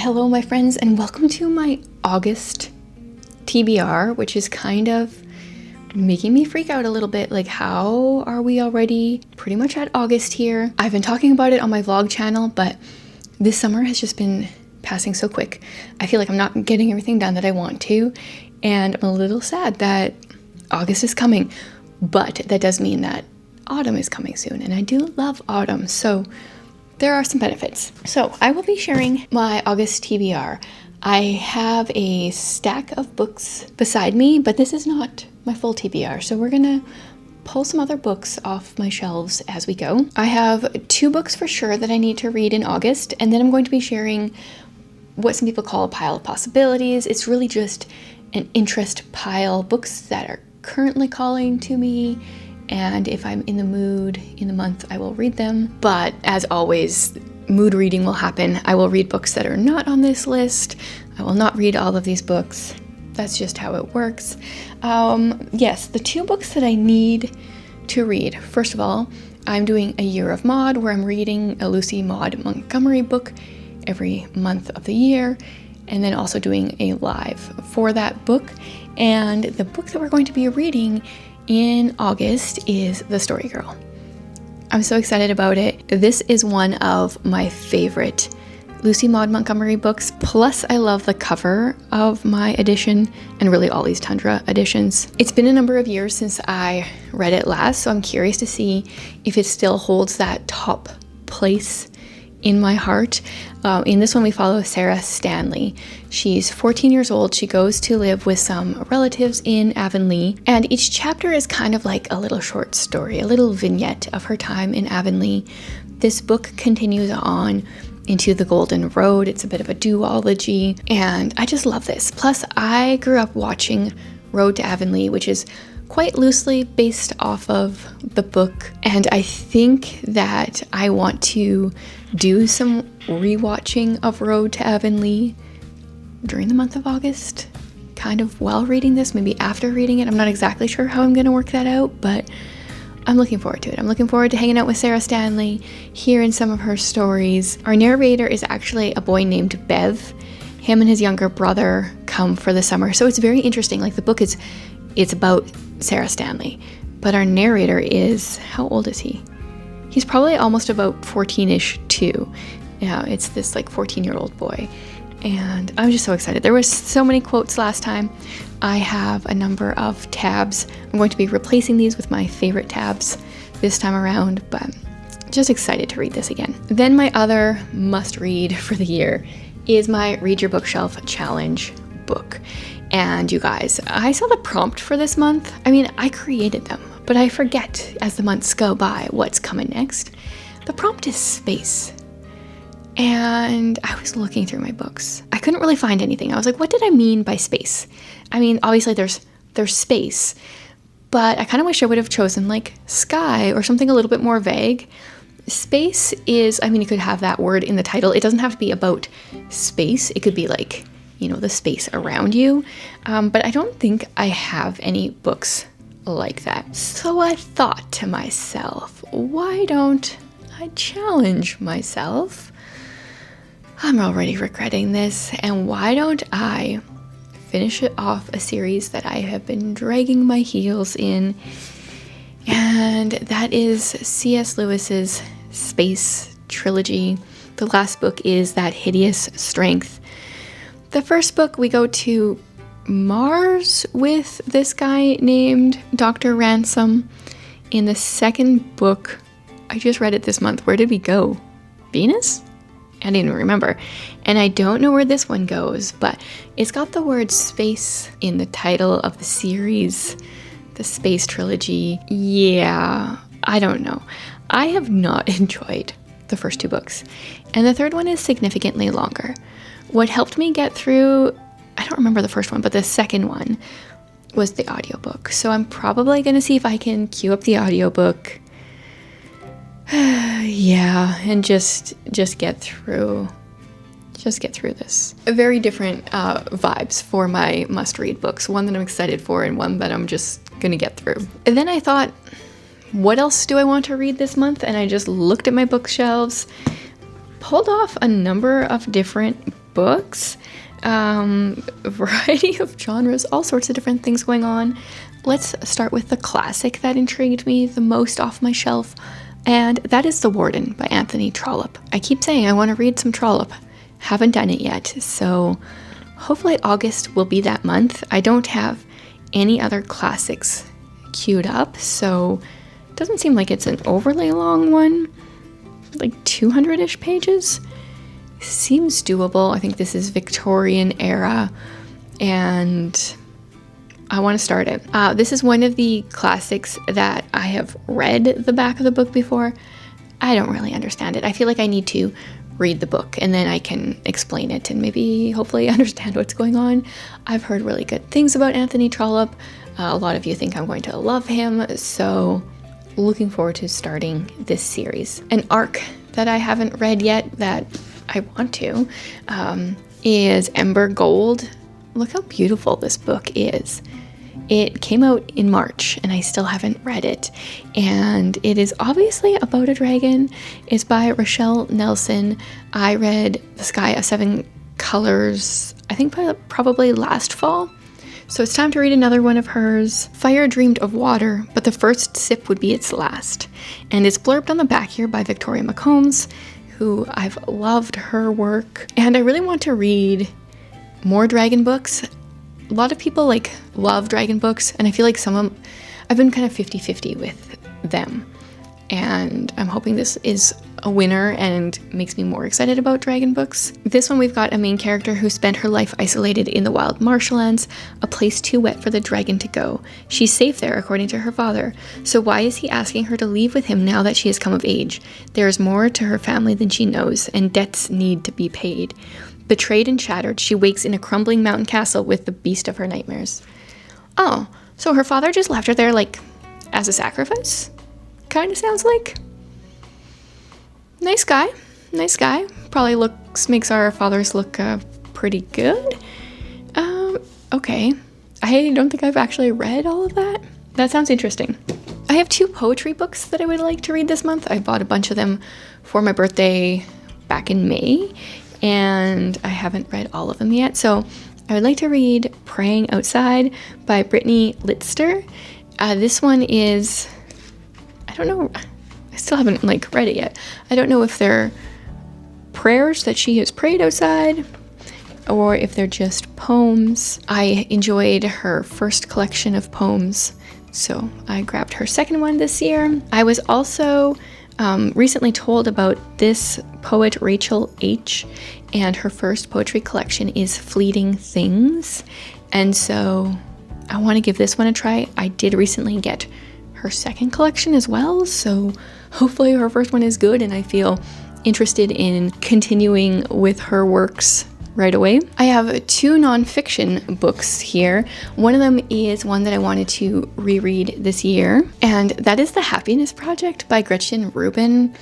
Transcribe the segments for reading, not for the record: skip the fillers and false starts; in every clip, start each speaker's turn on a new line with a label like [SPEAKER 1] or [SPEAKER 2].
[SPEAKER 1] Hello my friends, and welcome to my August TBR, which is kind of making me freak out a little bit. Like, how are we already pretty much at August here? I've been talking about it on my vlog channel, but this summer has just been passing so quick. I feel like I'm not getting everything done that I want to, and I'm a little sad that August is coming, but that does mean that autumn is coming soon, and I do love autumn, so there are some benefits. So I will be sharing my August TBR. I have a stack of books beside me, but this is not my full TBR. So we're gonna pull some other books off my shelves as we go. I have 2 books for sure that I need to read in August, and then I'm going to be sharing what some people call a pile of possibilities. It's really just an interest pile, books that are currently calling to me, and if I'm in the mood in the month, I will read them. But as always, mood reading will happen. I will read books that are not on this list. I will not read all of these books. That's just how it works. Yes, the 2 books that I need to read. First of all, I'm doing a year of Maud, where I'm reading a Lucy Maud Montgomery book every month of the year, and then also doing a live for that book. And the book that we're going to be reading in August is The Story Girl. I'm so excited about it. This is one of my favorite Lucy Maud Montgomery books. Plus, I love the cover of my edition and really all these Tundra editions. It's been a number of years since I read it last, so I'm curious to see if it still holds that top place in my heart. In this one, we follow Sarah Stanley. She's 14 years old. She goes to live with some relatives in Avonlea, and each chapter is kind of like a little short story, a little vignette of her time in Avonlea. This book continues on into the Golden Road. It's a bit of a duology, and I just love this. Plus, I grew up watching Road to Avonlea, which is quite loosely based off of the book, and I think that I want to do some rewatching of Road to Avonlea during the month of August, kind of while reading this, maybe after reading it. I'm not exactly sure how I'm going to work that out, but I'm looking forward to it. I'm looking forward to hanging out with Sarah Stanley, hearing some of her stories. Our narrator is actually a boy named Bev. Him and his younger brother come for the summer, so it's very interesting. Like, the book it's about Sarah Stanley, but our narrator is, how old is he? He's probably almost about 14-ish too. Yeah, it's this like 14-year-old boy, and I'm just so excited. There was so many quotes last time. I have a number of tabs. I'm going to be replacing these with my favorite tabs this time around, but just excited to read this again. Then my other must-read for the year is my Read Your Bookshelf Challenge book. And you guys, I saw the prompt for this month. I mean, I created them, but I forget as the months go by what's coming next. The prompt is space. And I was looking through my books. I couldn't really find anything. I was like, what did I mean by space? I mean, obviously there's space, but I kind of wish I would have chosen like sky or something a little bit more vague. Space is, I mean, you could have that word in the title. It doesn't have to be about space. It could be like, you know, the space around you. But I don't think I have any books like that. So I thought to myself, why don't I challenge myself? I'm already regretting this. And why don't I finish it off a series that I have been dragging my heels in? And that is C.S. Lewis's Space Trilogy. The last book is That Hideous Strength. The first book, we go to Mars with this guy named Dr. Ransom. In the second book, I just read it this month. Where did we go? Venus? I didn't even remember. And I don't know where this one goes, but it's got the word space in the title of the series, the Space Trilogy. Yeah, I don't know. I have not enjoyed the first 2 books, and the third one is significantly longer. What helped me get through, I don't remember the first one, but the second one was the audiobook. So I'm probably going to see if I can queue up the audiobook. Yeah, and just get through this. Very different vibes for my must-read books. One that I'm excited for and one that I'm just going to get through. And then I thought, what else do I want to read this month? And I just looked at my bookshelves, pulled off a number of different books. A variety of genres, all sorts of different things going on. Let's start with the classic that intrigued me the most off my shelf, and that is The Warden by Anthony Trollope. I keep saying I want to read some Trollope. Haven't done it yet, so hopefully August will be that month. I don't have any other classics queued up, so it doesn't seem like it's an overly long one, like 200-ish pages. Seems doable. I think this is Victorian era, and I want to start it. This is one of the classics that I have read the back of the book before. I don't really understand it. I feel like I need to read the book and then I can explain it and maybe hopefully understand what's going on. I've heard really good things about Anthony Trollope. A lot of you think I'm going to love him, so looking forward to starting this series. An arc that I haven't read yet that I want to is Ember Gold. Look how beautiful this book is. It came out in March and I still haven't read it. And it is obviously about a dragon. It's by Rochelle Nelson. I read The Sky of Seven Colors, I think probably last fall. So it's time to read another one of hers. Fire dreamed of water, but the first sip would be its last. And it's blurbed on the back here by Victoria McCombs, who I've loved her work. And I really want to read more dragon books. A lot of people love dragon books, and I feel like I've been kind of 50-50 with them. And I'm hoping this is a winner and makes me more excited about dragon books. This one, we've got a main character who spent her life isolated in the wild marshlands, a place too wet for the dragon to go. She's safe there, according to her father. So why is he asking her to leave with him now that she has come of age? There is more to her family than she knows, and debts need to be paid. Betrayed and shattered, she wakes in a crumbling mountain castle with the beast of her nightmares. Oh, so her father just left her there, as a sacrifice? Kind of sounds like. Nice guy. Probably makes our fathers look pretty good. Okay. I don't think I've actually read all of that. That sounds interesting. I have 2 poetry books that I would like to read this month. I bought a bunch of them for my birthday back in May, and I haven't read all of them yet. So I would like to read Praying Outside by Brittany Litster. This one is, I don't know, I still haven't read it yet. I don't know if they're prayers that she has prayed outside or if they're just poems. I enjoyed her first collection of poems, so I grabbed her second one this year. I was also recently told about this poet, Rachel H., and her first poetry collection is Fleeting Things, and so I want to give this one a try. I did recently get her second collection as well, so hopefully her first one is good and I feel interested in continuing with her works right away. I have 2 nonfiction books here. One of them is one that I wanted to reread this year, and that is The Happiness Project by Gretchen Rubin.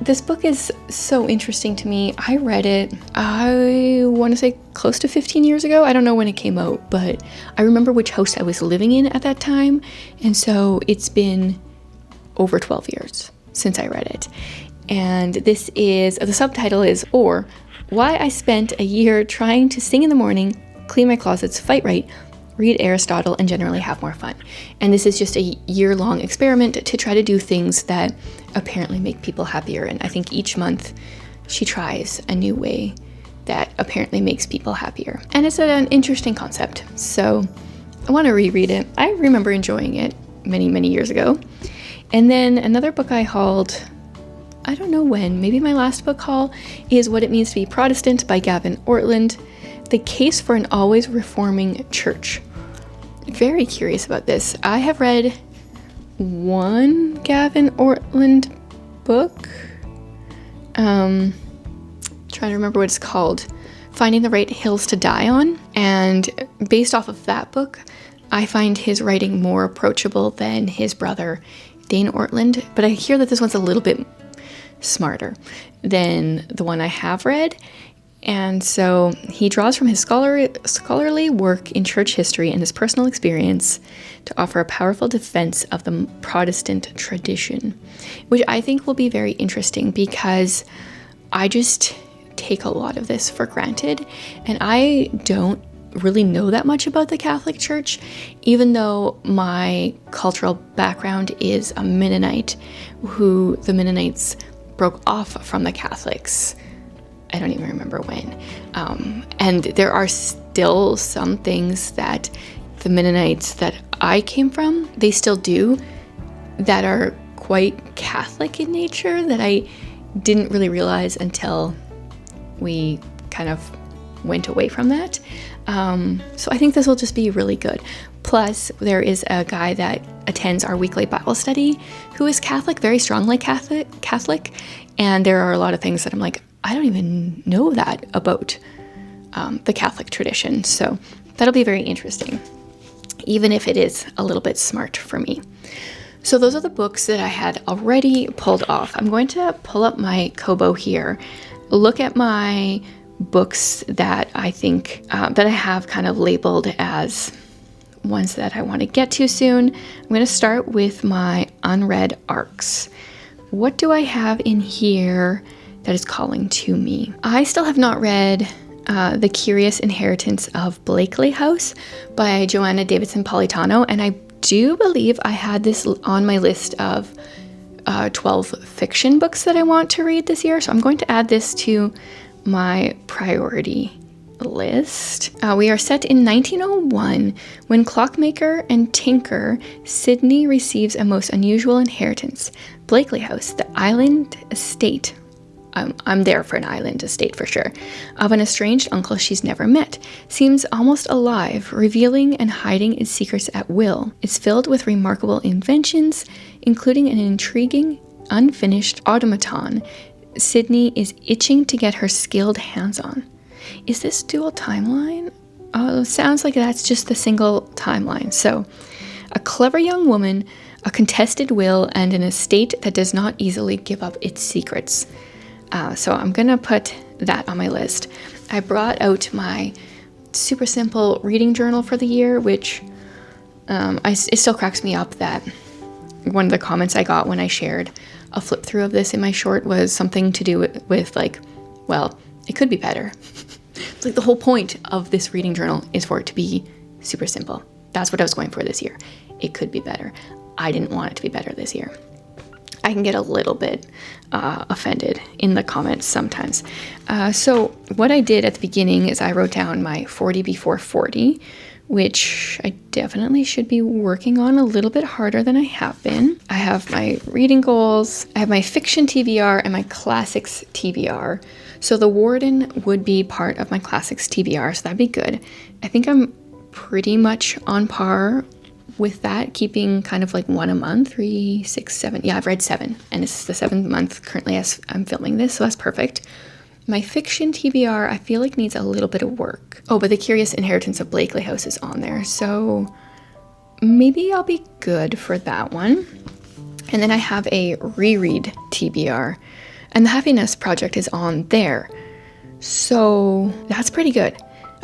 [SPEAKER 1] This book is so interesting to me. I read it, I want to say close to 15 years ago. I don't know when it came out, but I remember which house I was living in at that time, and so it's been over 12 years since I read it. And the subtitle is, or Why I Spent a Year Trying to Sing in the Morning, Clean My Closets, Fight Right, Read Aristotle, and Generally Have More Fun. And this is just a year-long experiment to try to do things that apparently make people happier. And I think each month she tries a new way that apparently makes people happier. And it's an interesting concept, so I want to reread it. I remember enjoying it many, many years ago. And then another book I hauled, I don't know when, maybe my last book haul, is What It Means to Be Protestant by Gavin Ortland, The Case for an Always Reforming Church. Very curious about this. I have read one Gavin Ortland book. Trying to remember what it's called. Finding the Right Hills to Die On. And based off of that book, I find his writing more approachable than his brother, Dane Ortland. But I hear that this one's a little bit smarter than the one I have read. And so he draws from his scholarly work in church history and his personal experience to offer a powerful defense of the Protestant tradition, which I think will be very interesting because I just take a lot of this for granted. And I don't really know that much about the Catholic Church, even though my cultural background is a Mennonite, who the Mennonites broke off from the Catholics. I don't even remember when. And there are still some things that the Mennonites that I came from, they still do, that are quite Catholic in nature that I didn't really realize until we kind of went away from that. So I think this will just be really good. Plus, there is a guy that attends our weekly Bible study who is Catholic, very strongly Catholic, and there are a lot of things that I'm like, I don't even know that about the Catholic tradition. So that'll be very interesting, even if it is a little bit smart for me. So those are the books that I had already pulled off. I'm going to pull up my Kobo here, look at my books that I think that I have kind of labeled as ones that I want to get to soon. I'm going to start with my unread arcs. What do I have in here that is calling to me? I still have not read The Curious Inheritance of Blakely House by Joanna Davidson Politano, and I do believe I had this on my list of 12 fiction books that I want to read this year, so I'm going to add this to my priority list. We are set in 1901 when clockmaker and tinker Sidney receives a most unusual inheritance. Blakely House, the island estate. I'm there for an island estate for sure, of an estranged uncle she's never met, seems almost alive, revealing and hiding its secrets at will. It's filled with remarkable inventions, including an intriguing, unfinished automaton Sidney is itching to get her skilled hands on. Is this dual timeline? Oh, sounds like that's just the single timeline. So, a clever young woman, a contested will, and an estate that does not easily give up its secrets. So I'm gonna put that on my list. I brought out my super simple reading journal for the year, which it still cracks me up that one of the comments I got when I shared a flip through of this in my short was something to do with like, well, it could be better. It's like the whole point of this reading journal is for it to be super simple. That's what I was going for this year. It could be better. I didn't want it to be better this year. I can get a little bit offended in the comments sometimes. So what I did at the beginning is I wrote down my 40 before 40, which I definitely should be working on a little bit harder than I have been. I have my reading goals, I have my fiction TBR and my classics TBR. So the Warden would be part of my classics TBR, so that'd be good. I think I'm pretty much on par with that, keeping kind of like one a month, 3, 6, 7. Yeah, I've read 7, and it's the 7th month currently as I'm filming this, so that's perfect. My fiction TBR, I feel like needs a little bit of work. Oh, but The Curious Inheritance of Blakely House is on there, so maybe I'll be good for that one. And then I have a reread TBR, and The Happiness Project is on there, so that's pretty good.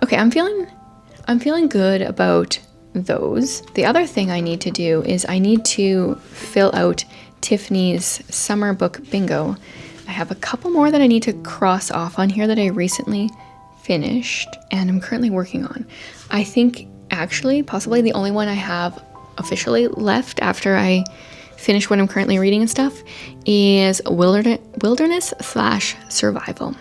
[SPEAKER 1] Okay, I'm feeling good about those. The other thing I need to do is I need to fill out Tiffany's summer book bingo. I have a couple more that I need to cross off on here that I recently finished and I'm currently working on. I think actually possibly the only one I have officially left after I finish what I'm currently reading and stuff is Wilderness/Survival.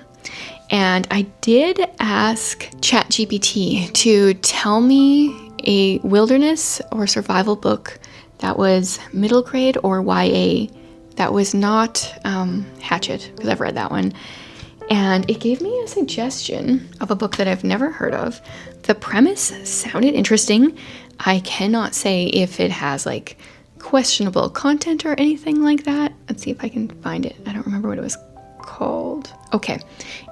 [SPEAKER 1] And I did ask ChatGPT to tell me a wilderness or survival book that was middle grade or YA that was not Hatchet, because I've read that one. And it gave me a suggestion of a book that I've never heard of. The premise sounded interesting. I cannot say if it has like questionable content or anything like that. Let's see if I can find it. I don't remember what it was called. Okay,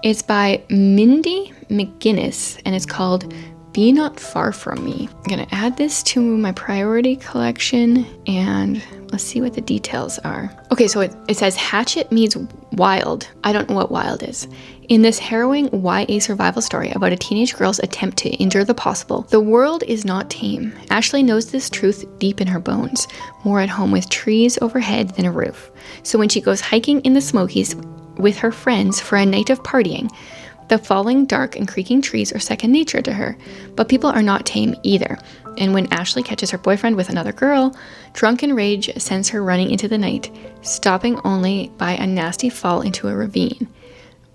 [SPEAKER 1] it's by Mindy McGinnis and it's called Be Not Far From Me. I'm gonna add this to my priority collection and let's see what the details are. Okay, so it says Hatchet meets Wild. I don't know what Wild is. In this harrowing YA survival story about a teenage girl's attempt to endure the possible, the world is not tame. Ashley knows this truth deep in her bones, more at home with trees overhead than a roof. So when she goes hiking in the Smokies with her friends for a night of partying. The falling, dark, and creaking trees are second nature to her, but people are not tame either. And when Ashley catches her boyfriend with another girl, drunken rage sends her running into the night, stopping only by a nasty fall into a ravine.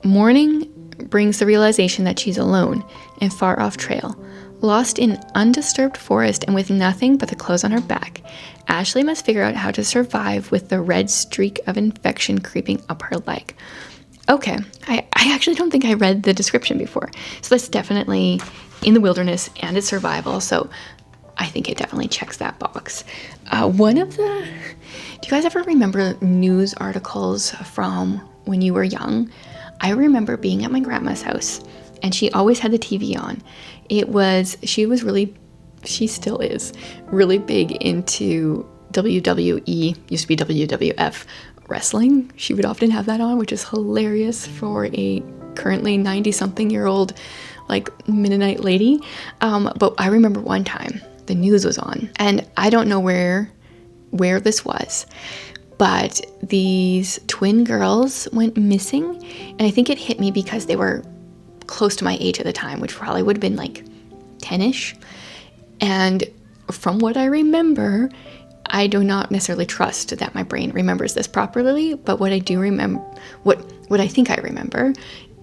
[SPEAKER 1] Morning brings the realization that she's alone and far off trail. Lost in undisturbed forest and with nothing but the clothes on her back, Ashley must figure out how to survive with the red streak of infection creeping up her leg. Okay, I actually don't think I read the description before. So that's definitely in the wilderness and it's survival. So I think it definitely checks that box. Do you guys ever remember news articles from when you were young? I remember being at my grandma's house and she always had the TV on. She still is really big into WWE, used to be WWF wrestling. She would often have that on, which is hilarious for a currently 90-something-year-old like Mennonite lady. But I remember one time the news was on, and I don't know where this was, but these twin girls went missing, and I think it hit me because they were close to my age at the time, which probably would have been like 10-ish. And from what I remember, I do not necessarily trust that my brain remembers this properly, but what I do remember, what I think I remember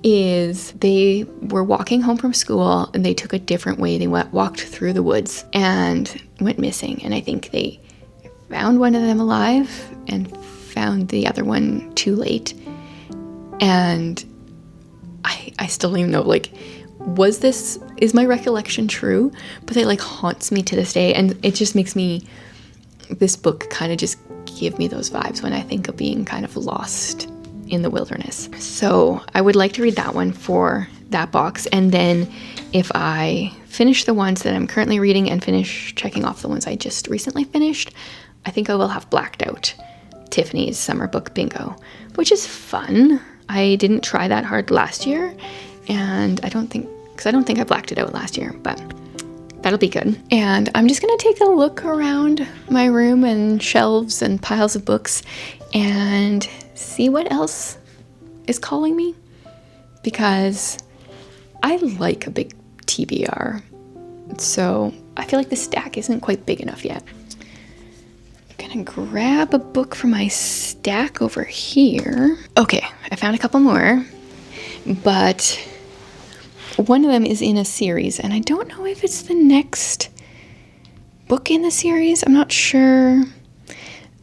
[SPEAKER 1] is they were walking home from school and they took a different way. They walked through the woods and went missing. And I think they found one of them alive and found the other one too late. And I still don't even know, like, is my recollection true? But it like haunts me to this day. And it just makes this book kind of just give me those vibes when I think of being kind of lost in the wilderness. So I would like to read that one for that box. And then if I finish the ones that I'm currently reading and finish checking off the ones I just recently finished, I think I will have blacked out Tiffany's summer book bingo, which is fun. I didn't try that hard last year, and I don't think I blacked it out last year, but that'll be good. And I'm just gonna take a look around my room and shelves and piles of books and see what else is calling me, because I like a big TBR. So I feel like the stack isn't quite big enough yet. I'm gonna grab a book from my stack over here. Okay, I found a couple more, but one of them is in a series, and I don't know if it's the next book in the series. I'm not sure.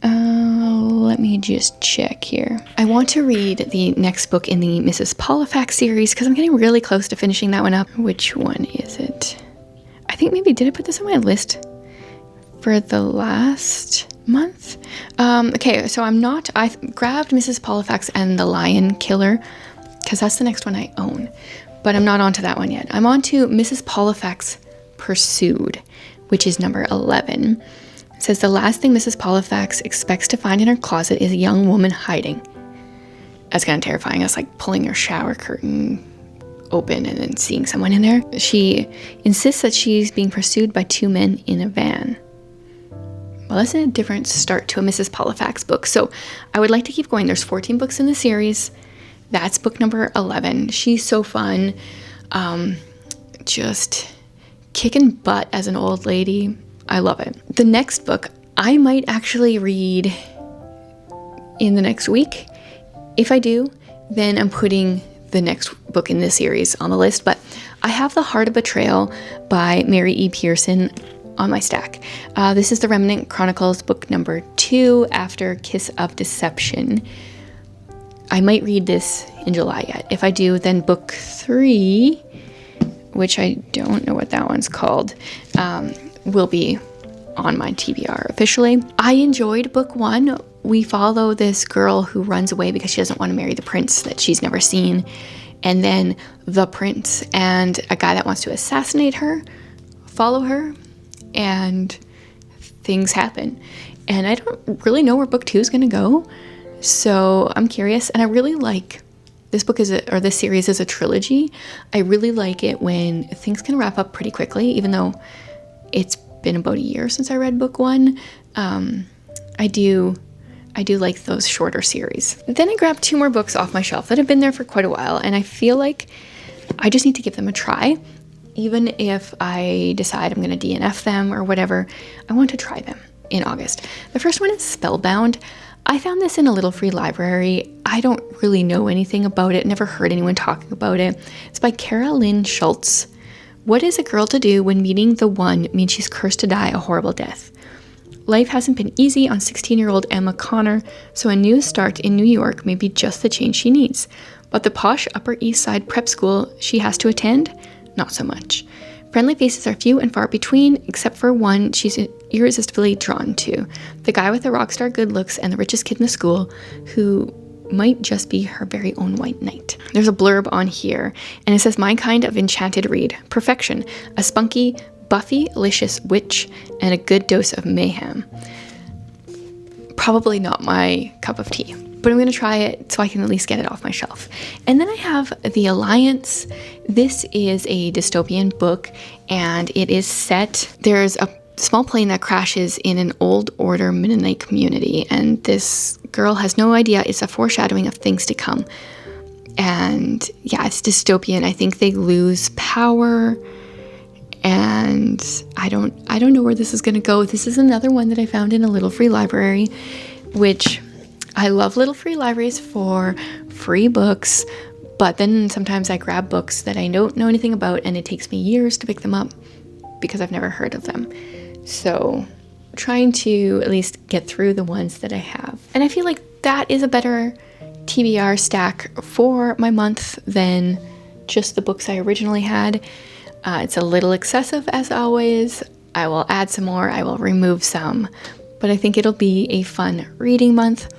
[SPEAKER 1] Let me just check here. I want to read the next book in the Mrs. Polifax series because I'm getting really close to finishing that one up. Which one is it? I think maybe, did I put this on my list for the last month? Okay, so I grabbed Mrs. Polifax and the Lion Killer because that's the next one I own. But I'm not onto that one yet. I'm on to Mrs. Polifax Pursued, which is number 11. It says, the last thing Mrs. Polifax expects to find in her closet is a young woman hiding. That's kind of terrifying. It's like pulling your shower curtain open and then seeing someone in there. She insists that she's being pursued by two men in a van. Well, that's a different start to a Mrs. Polifax book. So I would like to keep going. There's 14 books in the series. That's book number 11. She's so fun. Just kicking butt as an old lady. I love it. The next book I might actually read in the next week. If I do, then I'm putting the next book in this series on the list. But I have The Heart of Betrayal by Mary E. Pearson on my stack. This is The Remnant Chronicles, book number 2 after Kiss of Deception. I might read this in July yet. If I do, then book 3, which I don't know what that one's called, will be on my TBR officially. I enjoyed book 1. We follow this girl who runs away because she doesn't want to marry the prince that she's never seen. And then the prince and a guy that wants to assassinate her follow her, and things happen. And I don't really know where book 2 is going to go. So I'm curious, and I really like this book this series is a trilogy. I really like it when things can wrap up pretty quickly, even though it's been about a year since I read book 1. I I do like those shorter series. Then I grabbed 2 more books off my shelf that have been there for quite a while, and I feel like I just need to give them a try. Even if I decide I'm going to DNF them or whatever, I want to try them in August. The first one is Spellbound. I found this in a little free library. I don't really know anything about it, never heard anyone talking about it. It's by Kara Lynn Schultz. What is a girl to do when meeting the one means she's cursed to die a horrible death? Life hasn't been easy on 16-year-old Emma Connor, so a new start in New York may be just the change she needs. But the posh Upper East Side prep school she has to attend? Not so much. Friendly faces are few and far between, except for one she's irresistibly drawn to. The guy with the rock star good looks and the richest kid in the school, who might just be her very own white knight. There's a blurb on here, and it says, my kind of enchanted read. Perfection. A spunky, buffy-licious witch and a good dose of mayhem. Probably not my cup of tea, but I'm going to try it so I can at least get it off my shelf. And then I have The Alliance. This is a dystopian book, and it is set, there's a small plane that crashes in an old order Mennonite community, and this girl has no idea it's a foreshadowing of things to come. And yeah, it's dystopian. I think they lose power, and I don't know where this is going to go. This is another one that I found in a little free library, which I love little free libraries for free books, but then sometimes I grab books that I don't know anything about and it takes me years to pick them up because I've never heard of them. So trying to at least get through the ones that I have. And I feel like that is a better TBR stack for my month than just the books I originally had. It's a little excessive as always. I will add some more, I will remove some, but I think it'll be a fun reading month.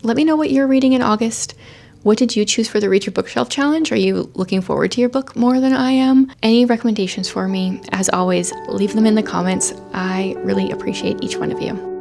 [SPEAKER 1] Let me know what you're reading in August. What did you choose for the Read Your Bookshelf Challenge? Are you looking forward to your book more than I am? Any recommendations for me? As always, leave them in the comments. I really appreciate each one of you.